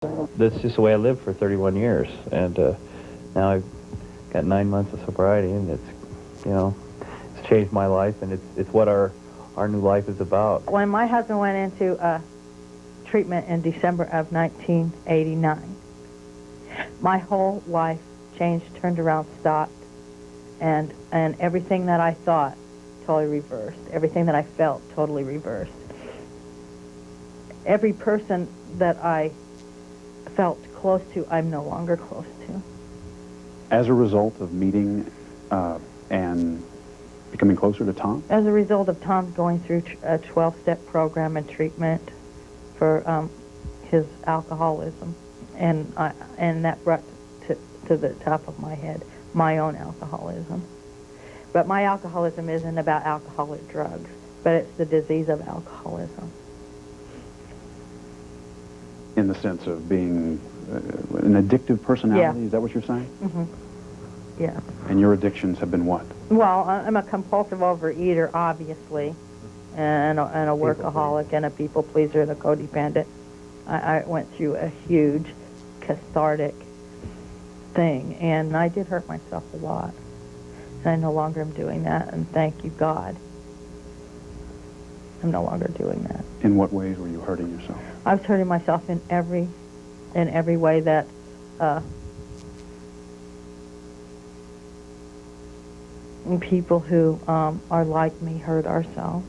That's just the way I lived for 31 years, and now I've got 9 months of sobriety, and it's changed my life, and it's what our new life is about. When my husband went into treatment in December of 1989, my whole life changed, turned around, stopped, and everything that I thought totally reversed. Everything that I felt totally reversed. Every person that I felt close to, I'm no longer close to. As a result of meeting and becoming closer to Tom? As a result of Tom going through a 12-step program and treatment for his alcoholism, and that brought to the top of my head my own alcoholism. But my alcoholism isn't about alcoholic drugs, but it's the disease of alcoholism. In the sense of being an addictive personality, Yeah. Is that what you're saying? Mm-hmm. Yeah. And your addictions have been what? Well, I'm a compulsive overeater, obviously, and a workaholic and a people pleaser and a codependent. I went through a huge cathartic thing, and I did hurt myself a lot. And I no longer am doing that, and thank you, God. I'm no longer doing that. In what ways were you hurting yourself? I was hurting myself in every way that people who are like me hurt ourselves.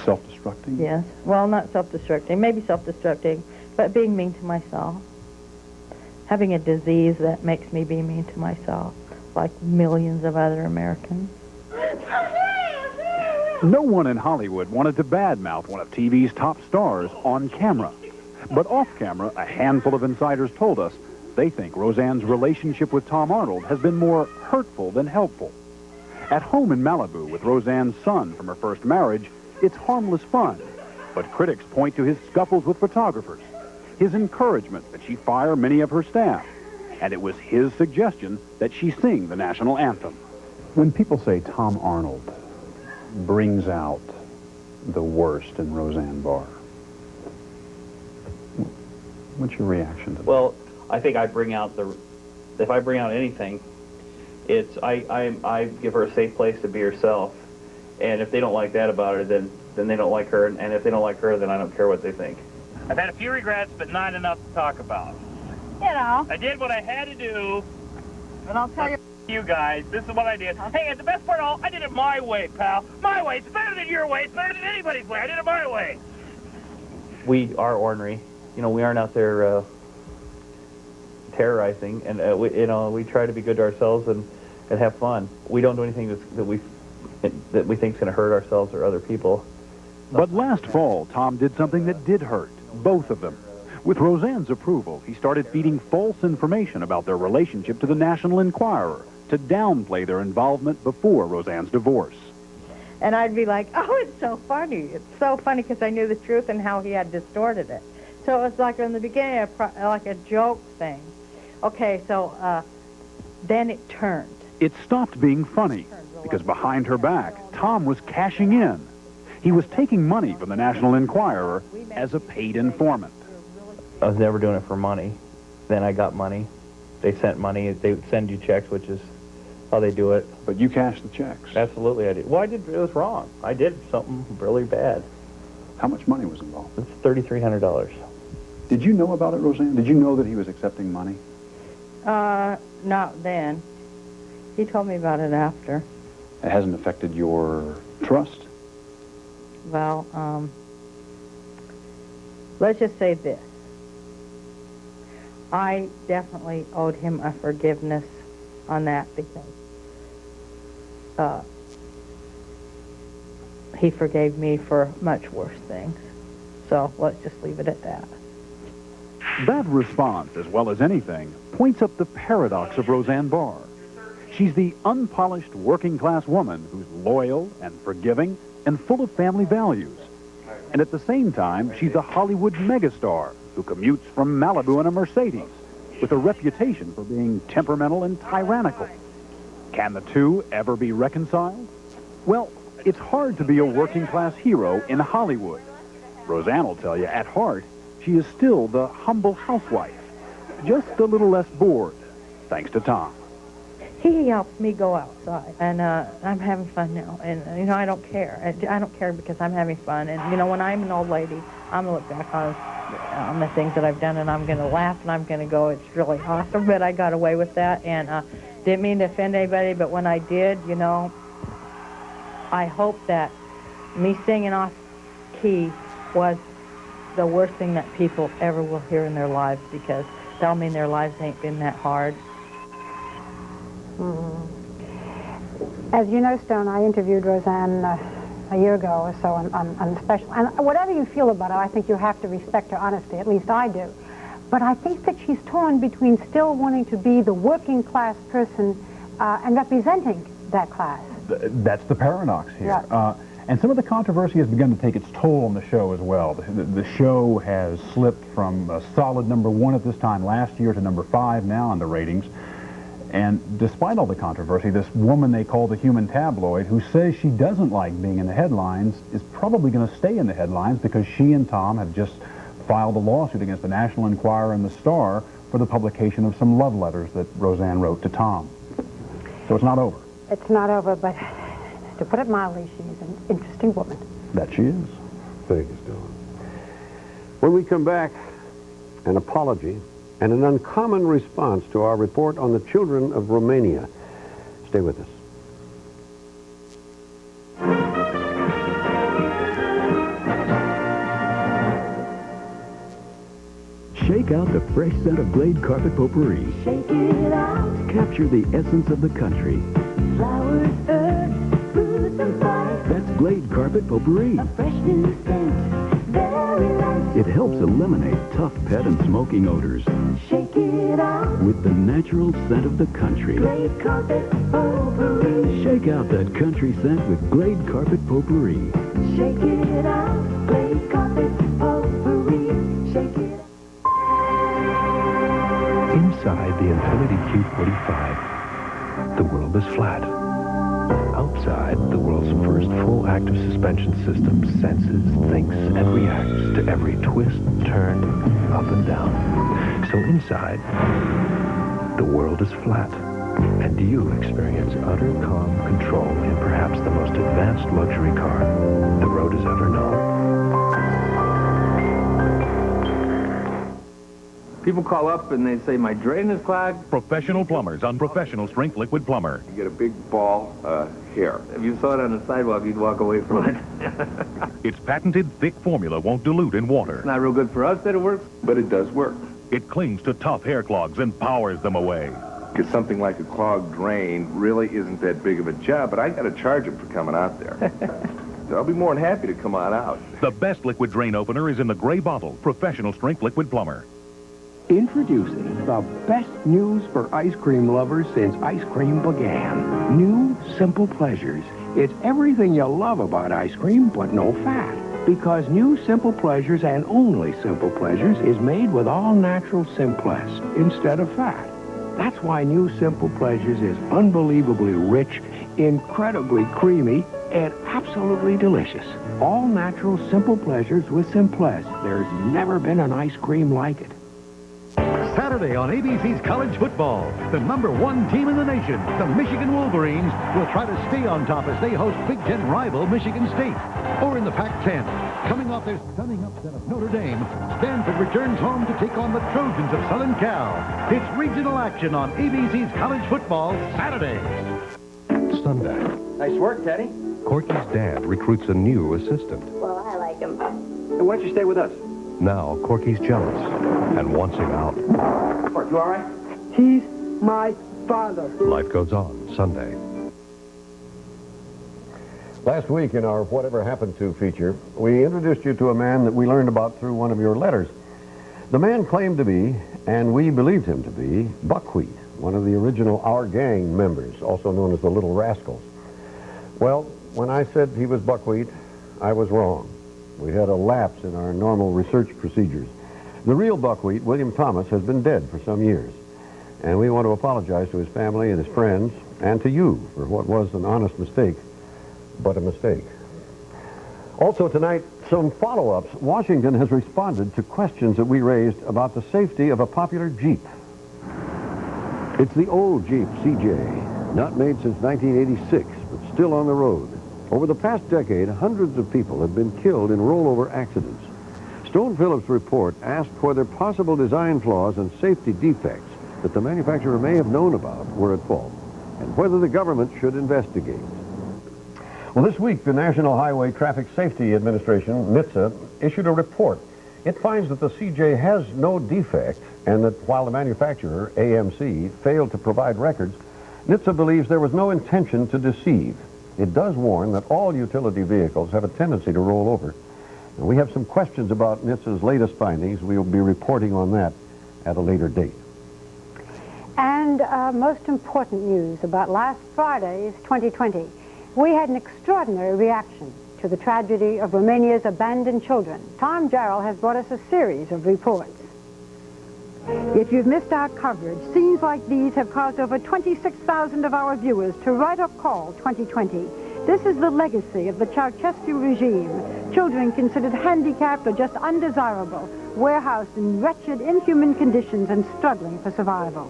Self-destructing? Yes. Well, not self-destructing. Maybe self-destructing, but being mean to myself. Having a disease that makes me be mean to myself, like millions of other Americans. No one in Hollywood wanted to badmouth one of TV's top stars on camera. But off camera, a handful of insiders told us they think Roseanne's relationship with Tom Arnold has been more hurtful than helpful. At home in Malibu with Roseanne's son from her first marriage, it's harmless fun. But critics point to his scuffles with photographers, his encouragement that she fire many of her staff, and it was his suggestion that she sing the national anthem. When people say Tom Arnold brings out the worst in Roseanne Barr, what's your reaction to that? Well, I think if I bring out anything, it's I give her a safe place to be herself, and if they don't like that about her, then they don't like her, and if they don't like her, then I don't care what they think. I've had a few regrets, but not enough to talk about. You know. I did what I had to do. And I'll tell you. You guys, this is what I did. Hey, and the best part of all, I did it my way, pal. My way. It's better than your way. It's better than anybody's way. I did it my way. We are ornery. We aren't out there terrorizing, and we try to be good to ourselves and have fun. We don't do anything that we think is going to hurt ourselves or other people. But last fall, Tom did something that did hurt both of them. With Roseanne's approval, he started feeding false information about their relationship to the National Enquirer to downplay their involvement before Roseanne's divorce. And I'd be like, oh, it's so funny. It's so funny because I knew the truth and how he had distorted it. So it was like in the beginning, like a joke thing. Okay, so then it turned. It stopped being funny because behind her back, Tom was cashing in. He was taking money from the National Enquirer as a paid informant. I was never doing it for money. Then I got money. They sent money. They would send you checks, which is how they do it. But you cashed the checks. Absolutely, I did. Well, it was wrong. I did something really bad. How much money was involved? It's $3,300. Did you know about it, Roseanne? Did you know that he was accepting money? Not then. He told me about it after. It hasn't affected your trust? Well, let's just say this. I definitely owed him a forgiveness on that because he forgave me for much worse things. So let's just leave it at that. That response, as well as anything, points up the paradox of Roseanne Barr. She's the unpolished working-class woman who's loyal and forgiving and full of family values. And at the same time, she's a Hollywood megastar who commutes from Malibu in a Mercedes with a reputation for being temperamental and tyrannical. Can the two ever be reconciled? Well, it's hard to be a working-class hero in Hollywood. Roseanne will tell you, at heart, she is still the humble housewife, just a little less bored, thanks to Tom. He helps me go outside, and I'm having fun now. And, you know, I don't care. I don't care because I'm having fun. And, you know, when I'm an old lady, I'm going to look back on the things that I've done, and I'm going to laugh, and I'm going to go, it's really awesome, but I got away with that. And didn't mean to offend anybody, but when I did, you know, I hope that me singing off key was the worst thing that people ever will hear in their lives, because that'll mean their lives ain't been that hard. As you know, Stone, I interviewed Roseanne a year ago or so on special. And whatever you feel about her, I think you have to respect her honesty. At least I do. But I think that she's torn between still wanting to be the working class person and representing that class. That's the paradox here. Yeah. And some of the controversy has begun to take its toll on the show as well. The show has slipped from a solid #1 at this time last year to #5 now on the ratings. And despite all the controversy, this woman they call the Human Tabloid, who says she doesn't like being in the headlines, is probably going to stay in the headlines because she and Tom have just filed a lawsuit against the National Enquirer and the Star for the publication of some love letters that Roseanne wrote to Tom. So it's not over. It's not over, but to put it mildly, she's an interesting woman. That she is. Thank you, Stone. When we come back, an apology and an uncommon response to our report on the children of Romania. Stay with us. Shake out the fresh scent of Glade Carpet Potpourri. Shake it out. Capture the essence of the country. Flowers, herbs, fruits and spice. That's Glade Carpet Potpourri. A fresh new scent, very nice. It helps eliminate tough pet and smoking odors Shake it out. with the natural scent of the country. Glade Carpet Potpourri. Shake out that country scent with Glade Carpet Potpourri. Shake it out. Glade Carpet Potpourri. Shake it out. Inside the Infiniti Q45, the world is flat. Outside, the world's first full active suspension system senses, thinks, and reacts to every twist, turn, up and down. So inside, the world is flat. And you experience utter calm control in perhaps the most advanced luxury car the road has ever known. People call up and they say, my drain is clogged. Professional plumbers on Professional Strength Liquid Plumber. You get a big ball here. If you saw it on the sidewalk, you'd walk away from it. Its patented thick formula won't dilute in water. It's not real good for us that it works, but it does work. It clings to tough hair clogs and powers them away. Because something like a clogged drain really isn't that big of a job, but I got to charge him for coming out there. So I'll be more than happy to come on out. The best liquid drain opener is in the gray bottle. Professional Strength Liquid Plumber. Introducing the best news for ice cream lovers since ice cream began. New Simple Pleasures. It's everything you love about ice cream, but no fat. Because new Simple Pleasures and only Simple Pleasures is made with all natural Simpless instead of fat. That's why new Simple Pleasures is unbelievably rich, incredibly creamy, and absolutely delicious. All natural Simple Pleasures with Simpless. There's never been an ice cream like it. Saturday on ABC's College Football, the #1 team in the nation, the Michigan Wolverines, will try to stay on top as they host Big Ten rival Michigan State. Or in the Pac-10, coming off their stunning upset of Notre Dame, Stanford returns home to take on the Trojans of Southern Cal. It's regional action on ABC's College Football Saturday. Sunday, Nice work, Teddy. Corky's dad recruits a new assistant. Well, I like him. Hey, why don't you stay with us? Now, Corky's jealous and wants him out. Mark, you all right? He's my father. Life goes on Sunday. Last week in our Whatever Happened To feature, we introduced you to a man that we learned about through one of your letters. The man claimed to be, and we believed him to be, Buckwheat, one of the original Our Gang members, also known as the Little Rascals. Well, when I said he was Buckwheat, I was wrong. We had a lapse in our normal research procedures. The real Buckwheat, William Thomas, has been dead for some years. And we want to apologize to his family and his friends, and to you for what was an honest mistake, but a mistake. Also tonight, Some follow-ups. Washington has responded to questions that we raised about the safety of a popular Jeep. It's the old Jeep CJ, not made since 1986, but still on the road. Over the past decade, hundreds of people have been killed in rollover accidents. Stone Phillips' report asked whether possible design flaws and safety defects that the manufacturer may have known about were at fault, and whether the government should investigate. Well, this week, the National Highway Traffic Safety Administration, NHTSA, issued a report. It finds that the CJ has no defect, and that while the manufacturer, AMC, failed to provide records, NHTSA believes there was no intention to deceive. It does warn that all utility vehicles have a tendency to roll over. And we have some questions about NHTSA's latest findings. We will be reporting on that at a later date. And most important news about last Friday's 2020. We had an extraordinary reaction to the tragedy of Romania's abandoned children. Tom Jarrell has brought us a series of reports. If you've missed our coverage, scenes like these have caused over 26,000 of our viewers to write or call 2020. This is the legacy of the Ceausescu regime. Children considered handicapped or just undesirable, warehoused in wretched, inhuman conditions and struggling for survival.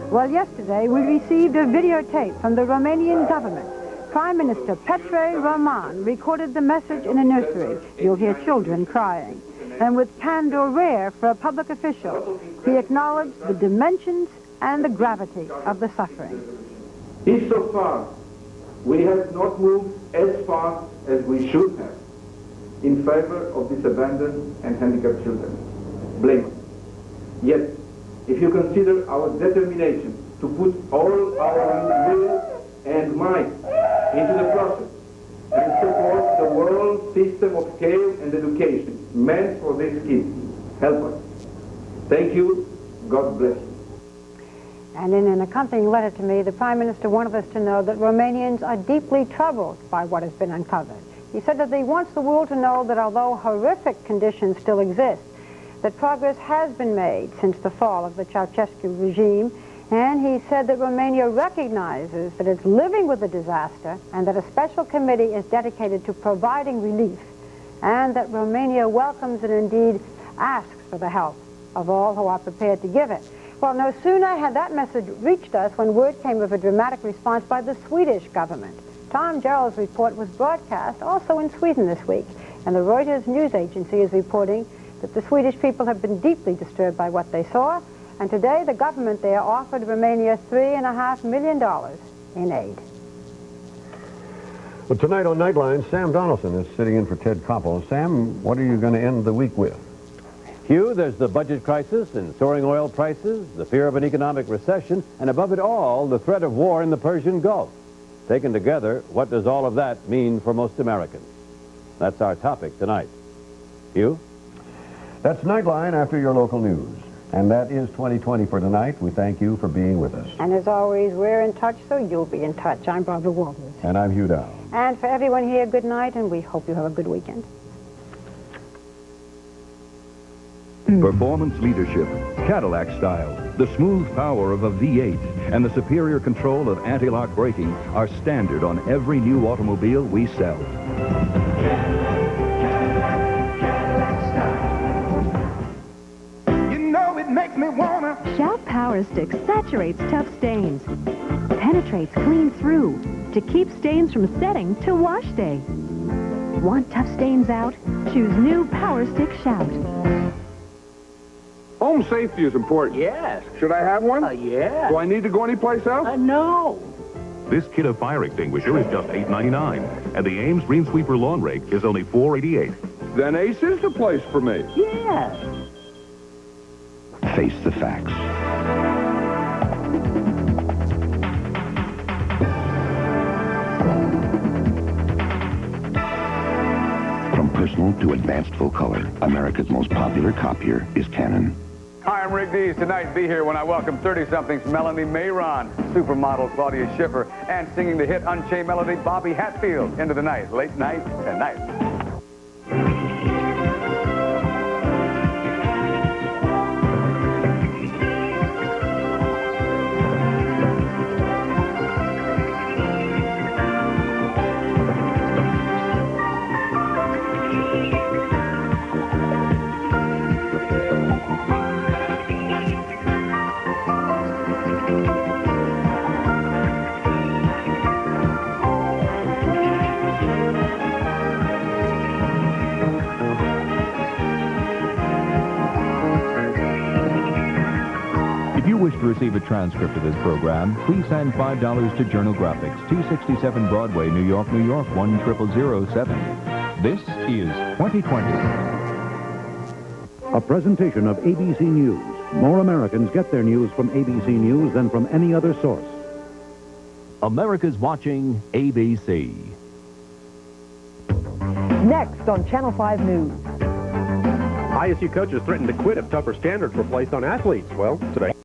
Well, yesterday we received a videotape from the Romanian government. Prime Minister Petre Roman recorded the message in a nursery. You'll hear children crying. And with candor rare for a public official, he acknowledged the dimensions and the gravity of the suffering. If so far we have not moved as fast as we should have in favor of these abandoned and handicapped children, blame us. Yet, if you consider our determination to put all our will and might into the process and support the world system of care and education meant for these kids, help us. Thank you. God bless you. And in an accompanying letter to me, the Prime Minister wanted us to know that Romanians are deeply troubled by what has been uncovered. He said that he wants the world to know that although horrific conditions still exist, that progress has been made since the fall of the Ceausescu regime, and he said that Romania recognizes that it's living with the disaster and that a special committee is dedicated to providing relief, and that Romania welcomes and indeed asks for the help of all who are prepared to give it. Well, no sooner had that message reached us when word came of a dramatic response by the Swedish government. Tom Jarrell's report was broadcast also in Sweden this week, and the Reuters news agency is reporting that the Swedish people have been deeply disturbed by what they saw, and today the government there offered Romania $3.5 million in aid. Well, tonight on Nightline, Sam Donaldson is sitting in for Ted Koppel. Sam, what are you going to end the week with? Hugh, there's the budget crisis and soaring oil prices, the fear of an economic recession, and above it all, the threat of war in the Persian Gulf. Taken together, what does all of that mean for most Americans? That's our topic tonight. Hugh? That's Nightline after your local news. And that is 2020 for tonight. We thank you for being with us. And as always, we're in touch, so you'll be in touch. I'm Barbara Walters. And I'm Hugh Dow. And for everyone here, good night, and we hope you have a good weekend. Performance leadership, Cadillac style, the smooth power of a V8, and the superior control of anti-lock braking are standard on every new automobile we sell. It makes me wanna. Shout Power Stick saturates tough stains, penetrates clean through to keep stains from setting to wash day. Want tough stains out? Choose new Power Stick Shout. Home safety is important. Yes. Should I have one? Yeah. Do I need to go anyplace else? No. This kit of fire extinguisher is just $8.99, and the Ames Green Sweeper Lawn Rake is only $4.88. Then Ace is the place for me. Yes. Face the facts. From personal to advanced full color, America's most popular copier is Canon. Hi, I'm Rick Dees. Tonight, be here when I welcome 30-somethings Melanie Mayron, supermodel Claudia Schiffer, and singing the hit Unchained Melody Bobby Hatfield into the night, late night tonight. wish to receive a transcript of this program, please send $5 to Journal Graphics, 267 Broadway, New York, New York, 10007. This is 2020. A presentation of ABC News. More Americans get their news from ABC News than from any other source. America's watching ABC. Next on Channel 5 News. ISU coaches threatened to quit if tougher standards were placed on athletes. Well, today...